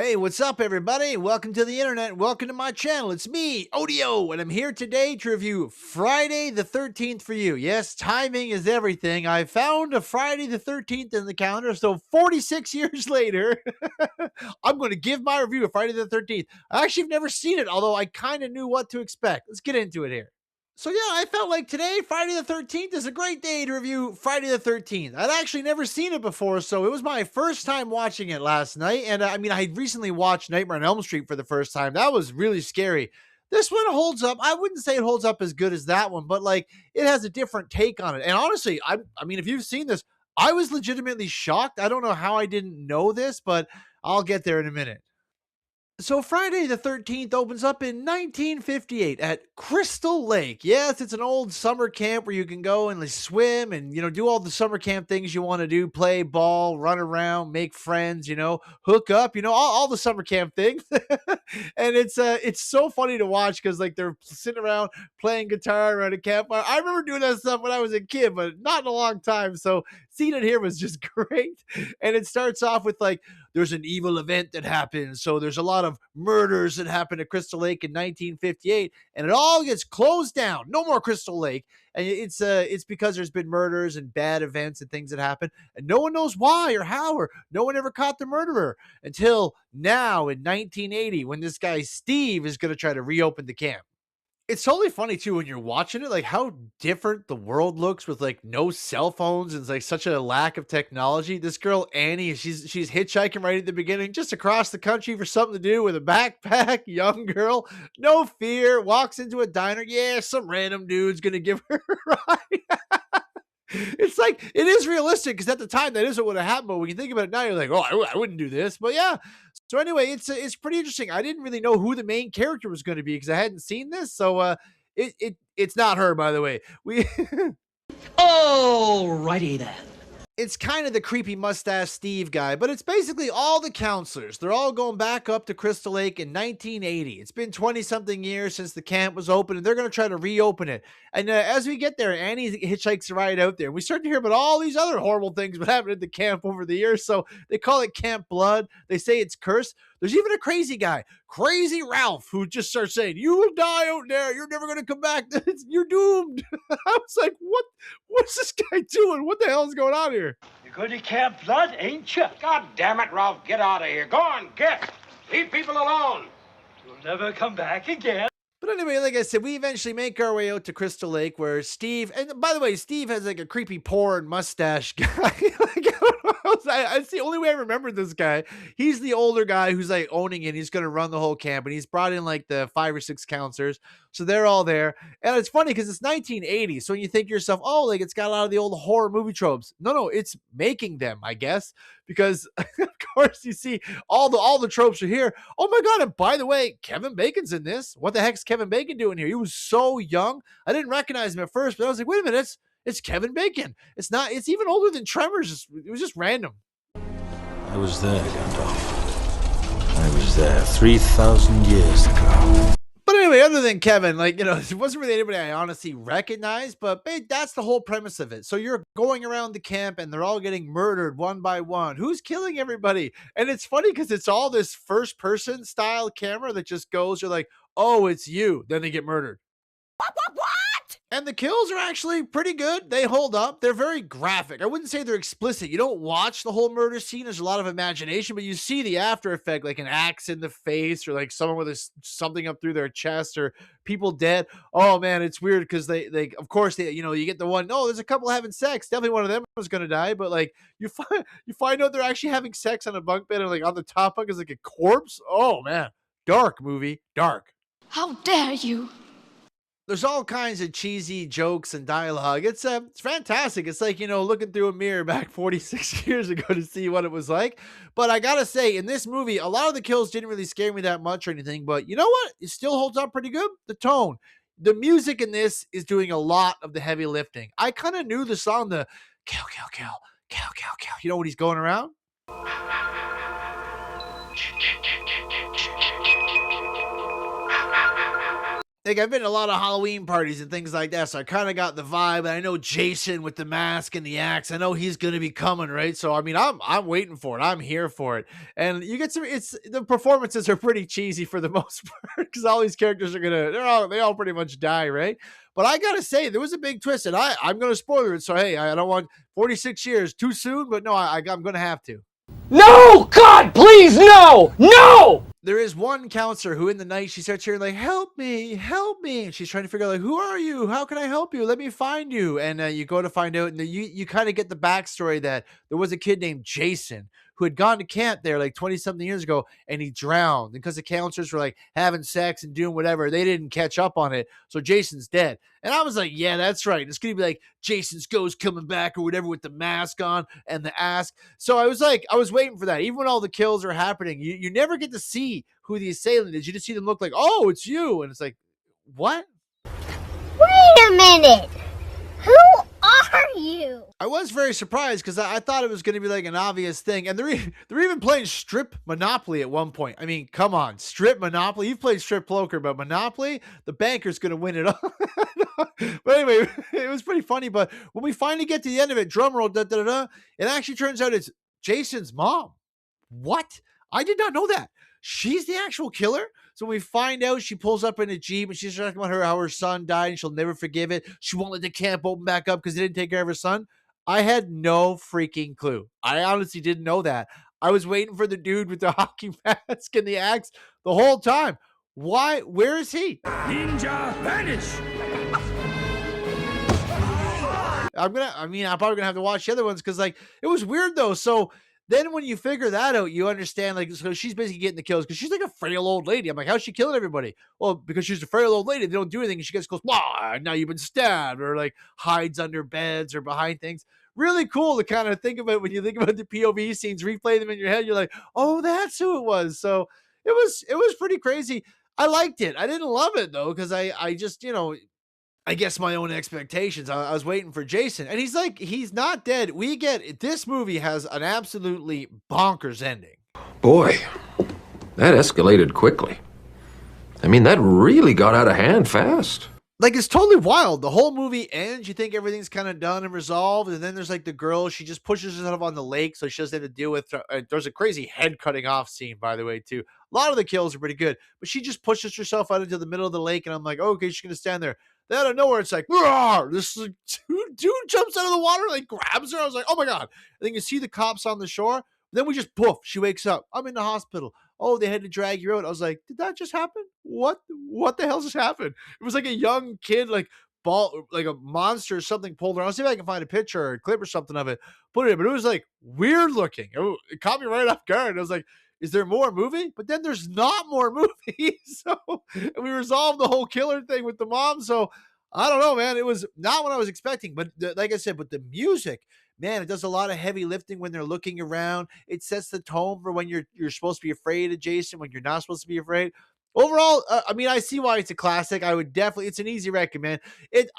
Hey, what's up, everybody? Welcome to the internet. Welcome to my channel. It's me, Odio, and I'm here today to review Friday the 13th for you. Yes, timing is everything. I found a Friday the 13th in the calendar, so 46 years later, I'm going to give my review of Friday the 13th. I actually have never seen it, although I kind of knew what to expect. Let's get into it here. So yeah, I felt like today, Friday the 13th, is a great day to review Friday the 13th. I'd actually never seen it before, so it was my first time watching it last night. And I mean, I had recently watched Nightmare on Elm Street for the first time. That was really scary. This one holds up. I wouldn't say it holds up as good as that one, but like it has a different take on it. And honestly, I mean, if you've seen this, I was legitimately shocked. I don't know how I didn't know this, but I'll get there in a minute. So Friday the 13th opens up in 1958 at Crystal Lake. Yes, it's an old summer camp where you can go and like, swim and do all the summer camp things you want to do, play ball, run around, make friends, hook up, all the summer camp things. And it's so funny to watch cuz like they're sitting around playing guitar around a campfire. I remember doing that stuff when I was a kid, but not in a long time. So seeing it here was just great. And it starts off with like there's an evil event that happens. So there's a lot of murders that happened at Crystal Lake in 1958, and it all gets closed down. No more Crystal Lake, and it's because there's been murders and bad events and things that happen, and no one knows why or how, or no one ever caught the murderer until now in 1980 when this guy Steve is going to try to reopen the camp. It's totally funny too when you're watching it, like how different the world looks with like no cell phones and it's like such a lack of technology. This girl Annie, she's hitchhiking right at the beginning, just across the country for something to do with a backpack. Young girl, no fear, walks into a diner. Yeah, some random dude's gonna give her a ride. It's like it is realistic because at the time that isn't what happened. But when you think about it now, you're like, oh, I wouldn't do this. But yeah. So anyway, it's pretty interesting. I didn't really know who the main character was going to be because I hadn't seen this. So it's not her, by the way. We Alrighty then. it's kind of the creepy mustache Steve guy, but it's basically all the counselors. They're all going back up to Crystal Lake in 1980. It's been 20 something years since the camp was open, and they're going to try to reopen it. And as we get there, Annie hitchhikes a ride out there. And we start to hear about all these other horrible things that happened at the camp over the years. So they call it Camp Blood. They say it's cursed. There's even a crazy guy, Crazy Ralph, who just starts saying, "You will die out there. You're never going to come back. You're doomed." I was like, What's this guy doing? What the hell is going on here? You're going to Camp Blood, ain't you? God damn it, Ralph, get out of here. Go on, get. Leave people alone. You'll never come back again. But anyway, like I said, we eventually make our way out to Crystal Lake where Steve, and by the way, Steve has like a creepy porn mustache guy. Like, I don't know, it's the only way I remember this guy. He's the older guy who's like owning it. He's going to run the whole camp, and he's brought in like the 5 or 6 counselors. So they're all there. And it's funny because it's 1980. So when you think to yourself, oh, like it's got a lot of the old horror movie tropes. No, it's making them, I guess, because of course you see all the tropes are here. Oh my God. And by the way, Kevin Bacon's in this. What the heck's Kevin Bacon doing here? He was so young. I didn't recognize him at first, but I was like, wait a minute, it's Kevin Bacon. It's even older than Tremors. It was just random. I was there, Gandalf. I was there 3,000 years ago. But anyway, other than Kevin, like, it wasn't really anybody I honestly recognized, but that's the whole premise of it. So you're going around the camp and they're all getting murdered one by one. Who's killing everybody? And it's funny because it's all this first person style camera that just goes, you're like, oh, it's you. Then they get murdered. And the kills are actually pretty good. They hold up. They're very graphic. I wouldn't say they're explicit. You don't watch the whole murder scene. There's a lot of imagination, but you see the after effect, like an axe in the face or like someone with something up through their chest or people dead. Oh man, it's weird because they of course they you get the one. No, there's a couple having sex. Definitely one of them was gonna die, but like you find out they're actually having sex on a bunk bed and like on the top bunk is like a corpse. Oh man, dark movie, dark. How dare you! There's all kinds of cheesy jokes and dialogue. It's fantastic. It's like, looking through a mirror back 46 years ago to see what it was like. But I gotta say, in this movie, a lot of the kills didn't really scare me that much or anything. But you know what? It still holds up pretty good. The tone. The music in this is doing a lot of the heavy lifting. I kind of knew the song, the kill, kill, kill, kill, kill, kill. You know when he's going around? like I've been to a lot of Halloween parties and things like that, so I kind of got the vibe. And I know Jason with the mask and the axe. I know he's gonna be coming, right? So I mean, I'm waiting for it. I'm here for it. And you get some. It's the performances are pretty cheesy for the most part because all these characters are they all pretty much die, right? But I gotta say, there was a big twist, and I'm gonna spoiler it. So hey, I don't want 46 years too soon, but no, I'm gonna have to. No! God, please, no! No! There is one counselor who in the night she starts hearing like, help me, and she's trying to figure out like, who are you, how can I help you, let me find you. And you go to find out, and you kind of get the backstory that there was a kid named Jason who had gone to camp there like 20 something years ago, and he drowned because the counselors were like having sex and doing whatever. They didn't catch up on it, so Jason's dead. And I was like, yeah, that's right, it's gonna be like Jason's ghost coming back or whatever with the mask on and the ask. So I was waiting for that. Even when all the kills are happening, you never get to see who the assailant is. You just see them look like, oh, it's you, and it's like, what? Wait a minute. Who are you? I was very surprised because I thought it was going to be like an obvious thing. And they're even playing strip Monopoly at one point. I mean, come on, strip Monopoly. You've played strip poker, but Monopoly, the banker's going to win it all. But anyway, it was pretty funny. But when we finally get to the end of it, drum roll, it actually turns out it's Jason's mom. What? I did not know that. She's the actual killer. So when we find out, she pulls up in a Jeep and she's talking about how her son died and she'll never forgive it. She won't let the camp open back up because they didn't take care of her son. I had no freaking clue. I honestly didn't know that. I was waiting for the dude with the hockey mask and the axe the whole time. Why? Where is he? Ninja vanish! I'm probably gonna have to watch the other ones because like it was weird though. So then when you figure that out, you understand, like, so she's basically getting the kills because she's like a frail old lady. I'm like, how's she killing everybody? Well, because she's a frail old lady, they don't do anything. And she gets close, now you've been stabbed, or like hides under beds or behind things. Really cool to kind of think about when you think about the POV scenes, replay them in your head. You're like, oh, that's who it was. So it was pretty crazy. I liked it. I didn't love it though, because I just, I guess my own expectations. I was waiting for Jason, and he's not dead. This movie has an absolutely bonkers ending. Boy, that escalated quickly. I mean, that really got out of hand fast. Like, it's totally wild. The whole movie ends, you think everything's kind of done and resolved, and then there's like the girl, she just pushes herself on the lake, so she doesn't have to deal with, there's a crazy head cutting off scene, by the way, too. A lot of the kills are pretty good, but she just pushes herself out into the middle of the lake, and I'm like, okay, she's going to stand there. Then out of nowhere, it's like, this dude jumps out of the water, like grabs her. I was like, oh my God. And then you see the cops on the shore. Then we just poof, she wakes up. I'm in the hospital. Oh, they had to drag you out. I was like, did that just happen? What the hell just happened? It was like a young kid, like a monster or something pulled her. I'll see if I can find a picture or a clip or something of it. Put it in, but it was like weird looking. It caught me right off guard. I was like, is there more movie? But then there's not more movie. So we resolved the whole killer thing with the mom. So I don't know, man. It was not what I was expecting. But like I said, but the music, man, it does a lot of heavy lifting when they're looking around. It sets the tone for when you're supposed to be afraid of Jason, when you're not supposed to be afraid. Overall, I see why it's a classic. I would definitely, it's an easy recommend.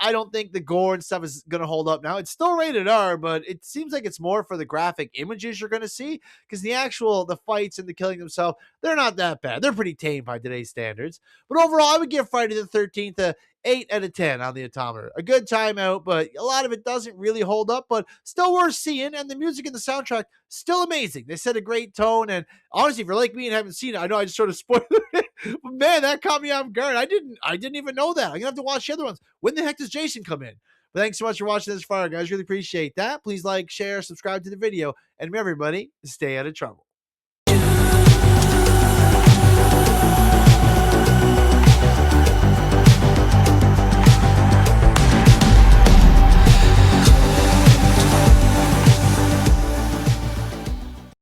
I don't think the gore and stuff is going to hold up now. It's still rated R, but it seems like it's more for the graphic images you're going to see, because the fights and the killing themselves, they're not that bad. They're pretty tame by today's standards. But overall, I would give Friday the 13th a 8 out of 10 on the odometer. A good time out, but a lot of it doesn't really hold up, but still worth seeing. And the music and the soundtrack, still amazing. They set a great tone. And honestly, if you're like me and haven't seen it, I know I just sort of spoiled it, but man, that caught me off guard. I didn't even know that. I'm gonna have to watch the other ones. When the heck does Jason come in? But thanks so much for watching this far, guys. Really appreciate that. Please like, share, subscribe to the video, and remember, everybody, stay out of trouble.